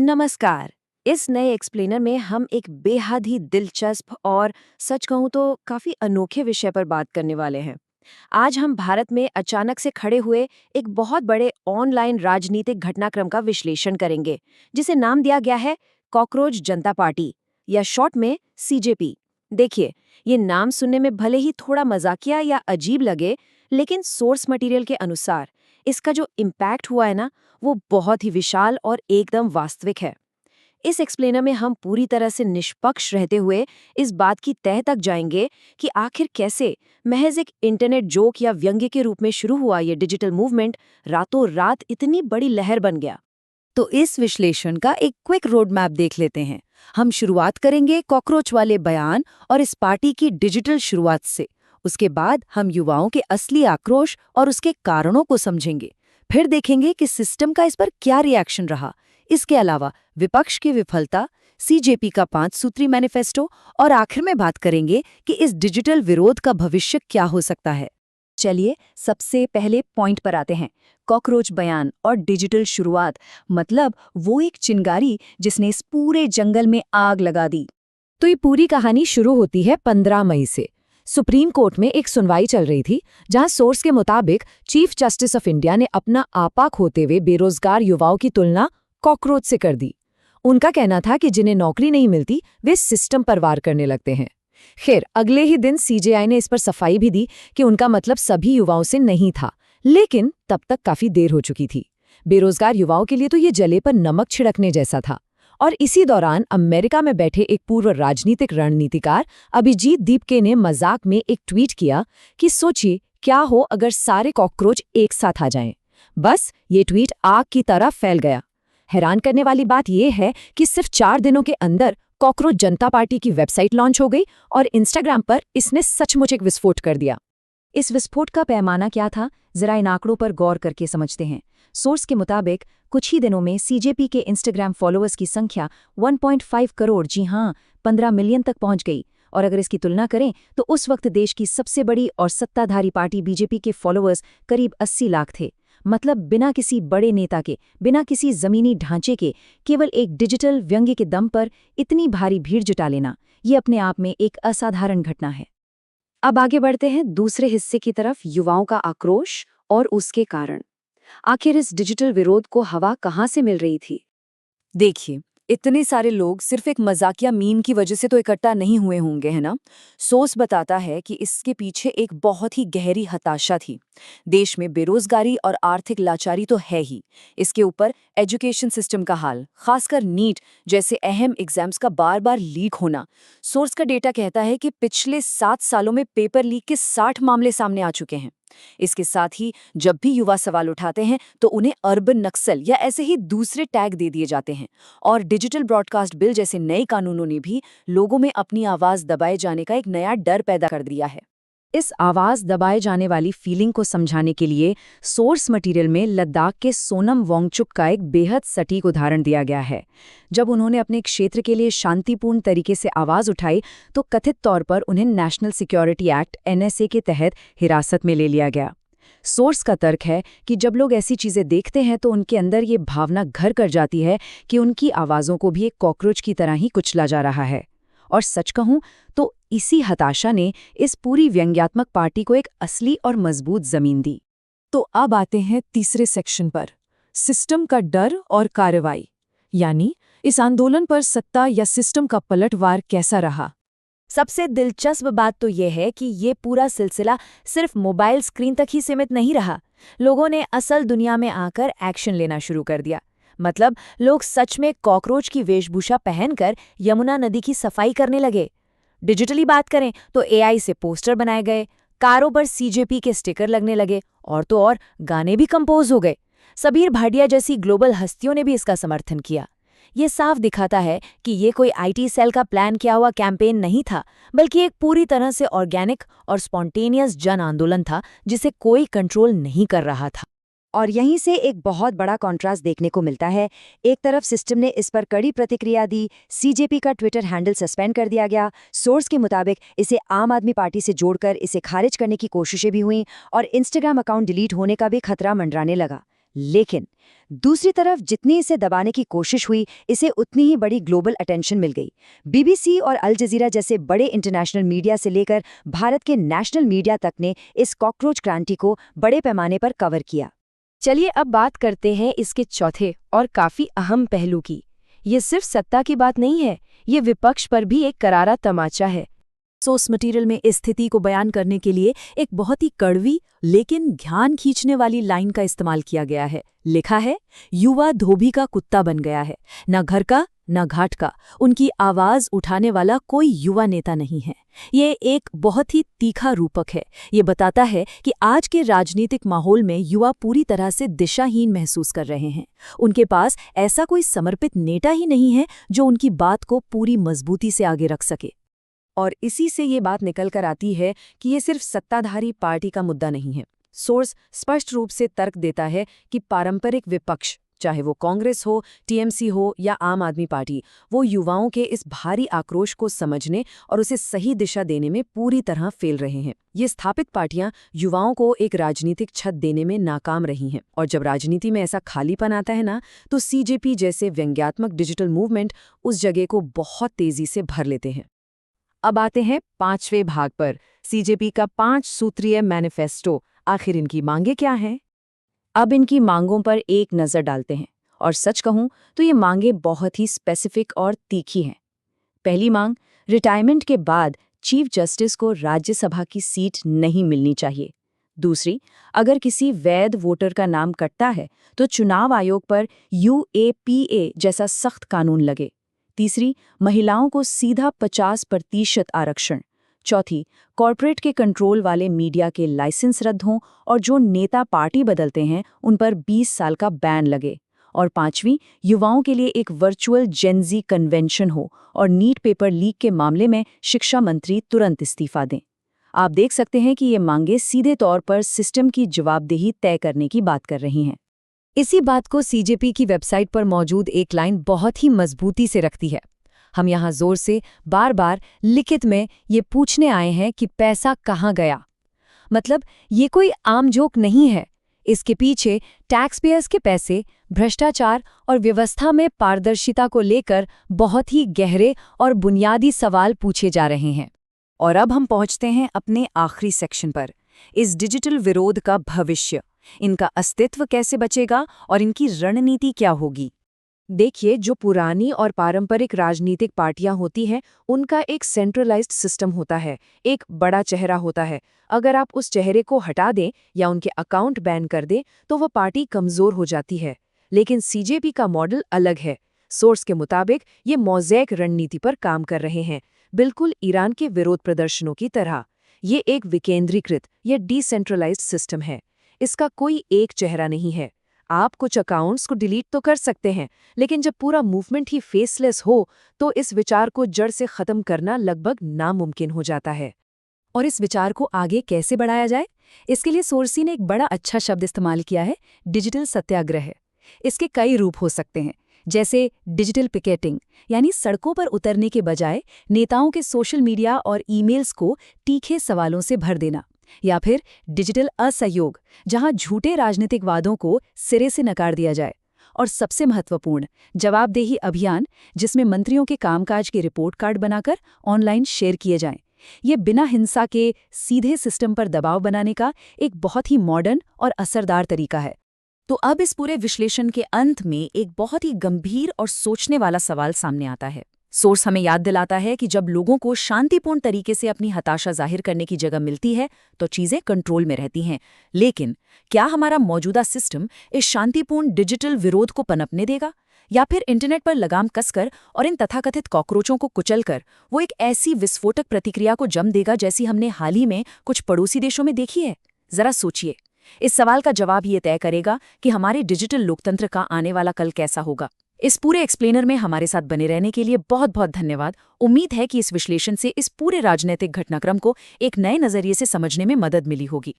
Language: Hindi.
नमस्कार। इस नए एक्सप्लेनर में हम एक बेहद ही दिलचस्प और सच कहूं तो काफी अनोखे विषय पर बात करने वाले हैं। आज हम भारत में अचानक से खड़े हुए एक बहुत बड़े ऑनलाइन राजनीतिक घटनाक्रम का विश्लेषण करेंगे, जिसे नाम दिया गया है कॉकरोच जनता पार्टी या शॉर्ट में सीजेपी। देखिए, ये नाम सुनने में भले ही थोड़ा मजाकिया या अजीब लगे, लेकिन सोर्स मटेरियल के अनुसार इसका जो इम्पैक्ट हुआ है ना, वो बहुत ही विशाल और एकदम वास्तविक है। इस एक्सप्लेनर में हम पूरी तरह से निष्पक्ष रहते हुए इस बात की तह तक जाएंगे कि आखिर कैसे महज एक इंटरनेट जोक या व्यंग्य के रूप में शुरू हुआ ये डिजिटल मूवमेंट रातों रात इतनी बड़ी लहर बन गया। तो इस विश्लेषण का एक क्विक रोड मैप देख लेते हैं। हम शुरुआत करेंगे कॉकरोच वाले बयान और इस पार्टी की डिजिटल शुरुआत से। उसके बाद हम युवाओं के असली आक्रोश और उसके कारणों को समझेंगे। फिर देखेंगे कि सिस्टम का इस पर क्या रिएक्शन रहा। इसके अलावा विपक्ष की विफलता, सीजेपी का 5 सूत्री मैनिफेस्टो और आखिर में बात करेंगे कि इस डिजिटल विरोध का भविष्य क्या हो सकता है। चलिए सबसे पहले पॉइंट पर आते हैं। कॉकरोच बयान और डिजिटल शुरुआत, मतलब वो एक चिंगारी जिसने इस पूरे जंगल में आग लगा दी। तो ये पूरी कहानी शुरू होती है 15 मई से। सुप्रीम कोर्ट में एक सुनवाई चल रही थी, जहां सोर्स के मुताबिक चीफ जस्टिस ऑफ इंडिया ने अपना आपा खोते हुए बेरोजगार युवाओं की तुलना कॉकरोच से कर दी। उनका कहना था कि जिन्हें नौकरी नहीं मिलती वे सिस्टम पर वार करने लगते हैं। खैर, अगले ही दिन सीजेआई ने इस पर सफाई भी दी कि उनका मतलब सभी युवाओं से नहीं था, लेकिन तब तक काफी देर हो चुकी थी। बेरोजगार युवाओं के लिए तो ये जले पर नमक छिड़कने जैसा था। और इसी दौरान अमेरिका में बैठे एक पूर्व राजनीतिक रणनीतिकार अभिजीत दीपके ने मजाक में एक ट्वीट किया कि सोचिए क्या हो अगर सारे कॉकरोच एक साथ आ जाएं। बस ये ट्वीट आग की तरह फैल गया। हैरान करने वाली बात यह है कि सिर्फ 4 दिनों के अंदर कॉकरोच जनता पार्टी की वेबसाइट लॉन्च हो गई और इंस्टाग्राम पर इसने सचमुच एक विस्फोट कर दिया। इस विस्फोट का पैमाना क्या था, जरा इन आंकड़ों पर गौर करके समझते हैं। सोर्स के मुताबिक कुछ ही दिनों में सीजेपी के इंस्टाग्राम फॉलोअर्स की संख्या 1.5 करोड़, जी हां 15 मिलियन तक पहुंच गई। और अगर इसकी तुलना करें तो उस वक्त देश की सबसे बड़ी और सत्ताधारी पार्टी बीजेपी के फॉलोअर्स करीब 80 लाख थे। मतलब बिना किसी बड़े नेता के, बिना किसी जमीनी ढांचे के, केवल एक डिजिटल व्यंग्य के दम पर इतनी भारी भीड़ जुटा लेना, ये अपने आप में एक असाधारण घटना है। अब आगे बढ़ते हैं दूसरे हिस्से की तरफ, युवाओं का आक्रोश और उसके कारण। आखिर इस डिजिटल विरोध को हवा कहाँ से मिल रही थी? देखिए, इतने सारे लोग सिर्फ एक मजाकिया मीम की वजह से तो इकट्ठा नहीं हुए होंगे, है ना? सोर्स बताता है कि इसके पीछे एक बहुत ही गहरी हताशा थी। देश में बेरोजगारी और आर्थिक लाचारी तो है ही, इसके ऊपर एजुकेशन सिस्टम का हाल, खासकर नीट जैसे अहम एग्जाम्स का बार बार लीक होना। सोर्स का डेटा कहता है कि पिछले 7 सालों में पेपर लीक के 60 मामले सामने आ चुके हैं। इसके साथ ही जब भी युवा सवाल उठाते हैं तो उन्हें अर्बन नक्सल या ऐसे ही दूसरे टैग दे दिए जाते हैं। और डिजिटल ब्रॉडकास्ट बिल जैसे नए कानूनों ने भी लोगों में अपनी आवाज दबाए जाने का एक नया डर पैदा कर दिया है। इस आवाज दबाए जाने वाली फीलिंग को समझाने के लिए सोर्स मटेरियल में लद्दाख के सोनम वांगचुक का एक बेहद सटीक उदाहरण दिया गया है। जब उन्होंने अपने क्षेत्र के लिए शांतिपूर्ण तरीके से आवाज उठाई तो कथित तौर पर उन्हें नेशनल सिक्योरिटी एक्ट (एनएसए) के तहत हिरासत में ले लिया गया। सोर्स का तर्क है कि जब लोग ऐसी चीजें देखते हैं तो उनके अंदर ये भावना घर कर जाती है कि उनकी आवाजों को भी एक कॉकरोच की तरह ही कुचला जा रहा है। और सच कहूं तो इसी हताशा ने इस पूरी व्यंग्यात्मक पार्टी को एक असली और मजबूत जमीन दी। तो अब आते हैं तीसरे सेक्शन पर, सिस्टम का डर और कार्रवाई। यानी इस आंदोलन पर सत्ता या सिस्टम का पलटवार कैसा रहा। सबसे दिलचस्प बात तो यह है कि ये पूरा सिलसिला सिर्फ मोबाइल स्क्रीन तक ही सीमित नहीं रहा। लोगों ने असल दुनिया में आकर एक्शन लेना शुरू कर दिया। मतलब लोग सच में कॉकरोच की वेशभूषा पहनकर यमुना नदी की सफाई करने लगे। डिजिटली बात करें तो एआई से पोस्टर बनाए गए, कारों पर सीजेपी के स्टिकर लगने लगे और तो और गाने भी कंपोज हो गए। सबीर भाटिया जैसी ग्लोबल हस्तियों ने भी इसका समर्थन किया। ये साफ दिखाता है कि ये कोई आईटी सेल का प्लान किया हुआ कैंपेन नहीं था, बल्कि एक पूरी तरह से ऑर्गेनिक और स्पॉन्टेनियस जन आंदोलन था जिसे कोई कंट्रोल नहीं कर रहा था। और यहीं से एक बहुत बड़ा कॉन्ट्रास्ट देखने को मिलता है। एक तरफ सिस्टम ने इस पर कड़ी प्रतिक्रिया दी, सीजेपी का ट्विटर हैंडल सस्पेंड कर दिया गया। सोर्स के मुताबिक इसे आम आदमी पार्टी से जोड़कर इसे खारिज करने की कोशिशें भी हुईं और इंस्टाग्राम अकाउंट डिलीट होने का भी खतरा मंडराने लगा। लेकिन दूसरी तरफ जितनी इसे दबाने की कोशिश हुई, इसे उतनी ही बड़ी ग्लोबल अटेंशन मिल गई। बीबीसी और अल जजीरा जैसे बड़े इंटरनेशनल मीडिया से लेकर भारत के नेशनल मीडिया तक ने इस कॉकरोच क्रांति को बड़े पैमाने पर कवर किया। चलिए अब बात करते हैं इसके चौथे और काफी अहम पहलू की। ये सिर्फ सत्ता की बात नहीं है, ये विपक्ष पर भी एक करारा तमाचा है। सोर्स मटेरियल में इस स्थिति को बयान करने के लिए एक बहुत ही कड़वी लेकिन ध्यान खींचने वाली लाइन का इस्तेमाल किया गया है। लिखा है, युवा धोबी का कुत्ता बन गया है, न घर का न घाट का, उनकी आवाज उठाने वाला कोई युवा नेता नहीं है। ये एक बहुत ही तीखा रूपक है। ये बताता है कि आज के राजनीतिक माहौल में युवा पूरी तरह से दिशाहीन महसूस कर रहे हैं। उनके पास ऐसा कोई समर्पित नेता ही नहीं है जो उनकी बात को पूरी मजबूती से आगे रख सके। और इसी से ये बात निकल कर आती है कि ये सिर्फ सत्ताधारी पार्टी का मुद्दा नहीं है। सोर्स स्पष्ट रूप से तर्क देता है कि पारंपरिक विपक्ष, चाहे वो कांग्रेस हो, टीएमसी हो या आम आदमी पार्टी, वो युवाओं के इस भारी आक्रोश को समझने और उसे सही दिशा देने में पूरी तरह फेल रहे हैं। ये स्थापित पार्टियां युवाओं को एक राजनीतिक छत देने में नाकाम रही हैं। और जब राजनीति में ऐसा खालीपन आता है ना, तो सीजेपी जैसे व्यंग्यात्मक डिजिटल मूवमेंट उस जगह को बहुत तेजी से भर लेते हैं। अब आते हैं 5वें भाग पर, सीजेपी का 5 सूत्रीय मैनिफेस्टो। आखिर इनकी मांगें क्या हैं? अब इनकी मांगों पर एक नज़र डालते हैं, और सच कहूं तो ये मांगें बहुत ही स्पेसिफिक और तीखी हैं। पहली मांग, रिटायरमेंट के बाद चीफ जस्टिस को राज्यसभा की सीट नहीं मिलनी चाहिए। दूसरी, अगर किसी वैध वोटर का नाम कटता है तो चुनाव आयोग पर UAPA जैसा सख्त कानून लगे। तीसरी, महिलाओं को सीधा 50% आरक्षण। चौथी, कॉर्पोरेट के कंट्रोल वाले मीडिया के लाइसेंस रद्द हों और जो नेता पार्टी बदलते हैं उन पर 20 साल का बैन लगे। और पांचवी, युवाओं के लिए एक वर्चुअल जेनजी कन्वेंशन हो और नीट पेपर लीक के मामले में शिक्षा मंत्री तुरंत इस्तीफा दें। आप देख सकते हैं कि ये मांगें सीधे तौर पर सिस्टम की जवाबदेही तय करने की बात कर रही हैं। इसी बात को सीजेपी की वेबसाइट पर मौजूद एक लाइन बहुत ही मजबूती से रखती है। हम यहाँ जोर से बार बार लिखित में ये पूछने आए हैं कि पैसा कहाँ गया। मतलब ये कोई आम जोक नहीं है। इसके पीछे टैक्स पेयर्स के पैसे, भ्रष्टाचार और व्यवस्था में पारदर्शिता को लेकर बहुत ही गहरे और बुनियादी सवाल पूछे जा रहे हैं। और अब हम पहुँचते हैं अपने आखिरी सेक्शन पर, इस डिजिटल विरोध का भविष्य। इनका अस्तित्व कैसे बचेगा और इनकी रणनीति क्या होगी? देखिए, जो पुरानी और पारंपरिक राजनीतिक पार्टियां होती हैं, उनका एक सेंट्रलाइज्ड सिस्टम होता है, एक बड़ा चेहरा होता है। अगर आप उस चेहरे को हटा दें या उनके अकाउंट बैन कर दें तो वह पार्टी कमजोर हो जाती है। लेकिन सीजेपी का मॉडल अलग है। सोर्स के मुताबिक ये मोज़ेक रणनीति पर काम कर रहे हैं, बिल्कुल ईरान के विरोध प्रदर्शनों की तरह। ये एक विकेंद्रीकृत या डिसेंट्रलाइज्ड सिस्टम है। इसका कोई एक चेहरा नहीं है। आप कुछ अकाउंट्स को डिलीट तो कर सकते हैं, लेकिन जब पूरा मूवमेंट ही फेसलेस हो तो इस विचार को जड़ से खत्म करना लगभग नामुमकिन हो जाता है। और इस विचार को आगे कैसे बढ़ाया जाए? इसके लिए सोर्सी ने एक बड़ा अच्छा शब्द इस्तेमाल किया है, डिजिटल सत्याग्रह। इसके कई रूप हो सकते हैं, जैसे डिजिटल पिकेटिंग, यानी सड़कों पर उतरने के बजाय नेताओं के सोशल मीडिया और ईमेल्स को तीखे सवालों से भर देना, या फिर डिजिटल असहयोग, जहां झूठे राजनीतिक वादों को सिरे से नकार दिया जाए। और सबसे महत्वपूर्ण, जवाबदेही अभियान, जिसमें मंत्रियों के कामकाज के रिपोर्ट कार्ड बनाकर ऑनलाइन शेयर किए जाएं। ये बिना हिंसा के सीधे सिस्टम पर दबाव बनाने का एक बहुत ही मॉडर्न और असरदार तरीका है। तो अब इस पूरे विश्लेषण के अंत में एक बहुत ही गंभीर और सोचने वाला सवाल सामने आता है। सोर्स हमें याद दिलाता है कि जब लोगों को शांतिपूर्ण तरीके से अपनी हताशा जाहिर करने की जगह मिलती है तो चीजें कंट्रोल में रहती हैं। लेकिन क्या हमारा मौजूदा सिस्टम इस शांतिपूर्ण डिजिटल विरोध को पनपने देगा, या फिर इंटरनेट पर लगाम कसकर और इन तथाकथित कॉकरोचों को कुचलकर वो एक ऐसी विस्फोटक प्रतिक्रिया को जन्म देगा जैसी हमने हाल ही में कुछ पड़ोसी देशों में देखी है? जरा सोचिए। इस सवाल का जवाब ये तय करेगा कि हमारे डिजिटल लोकतंत्र का आने वाला कल कैसा होगा। इस पूरे एक्सप्लेनर में हमारे साथ बने रहने के लिए बहुत बहुत धन्यवाद। उम्मीद है कि इस विश्लेषण से इस पूरे राजनीतिक घटनाक्रम को एक नए नजरिए से समझने में मदद मिली होगी।